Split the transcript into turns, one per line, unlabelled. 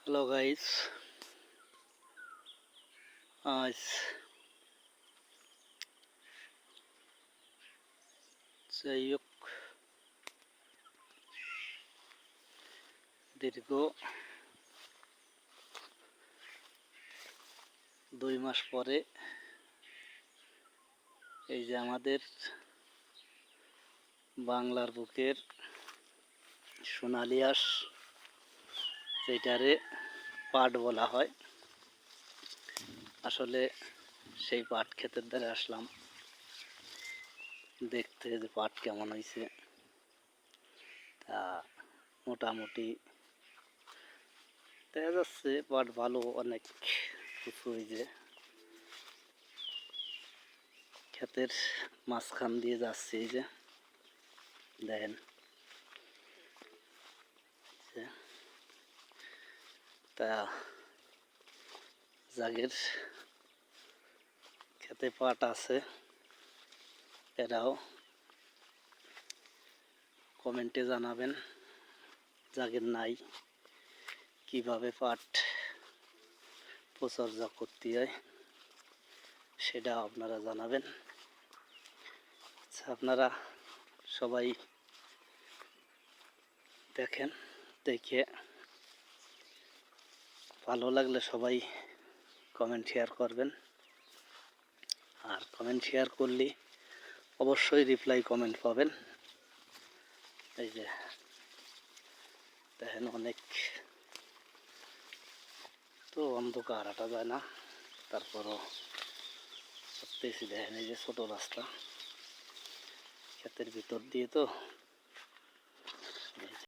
Hello guys, আজ যাই হোক দীর্ঘ 2 মাস পরে এই যে আমাদের বাংলার বুকের সোনালি আঁশ, যেটারে পাট বলা হয়, আসলে সেই পাট ক্ষেতের ধারে আসলাম দেখতে যে পাট কেমন হয়েছে। তা মোটামুটি দেখা যাচ্ছে পাট ভালো, অনেক কিছু হয়েছে। ক্ষেতের মাঝখান দিয়ে যাচ্ছে, এই যে দেখেন, তা যাদের খেতে পাট আছে এরাও কমেন্টে জানাবেন, যাদের নাই কিভাবে পাট পরিচর্যা করতে হয় সেটা আপনারা জানাবেন। আচ্ছা, আপনারা সবাই দেখেন, দেখে ভালো লাগলে সবাই কমেন্ট শেয়ার করবেন। আর কমেন্ট শেয়ার করলে অবশ্যই রিপ্লাই কমেন্ট পাবেন। এই যে দেখেন, অনেক তো অন্ধকার হাঁটা যায় না, তারপরও সত্যি দেখেন, এই যে ছোট রাস্তা ক্ষেতের ভিতর দিয়ে, তো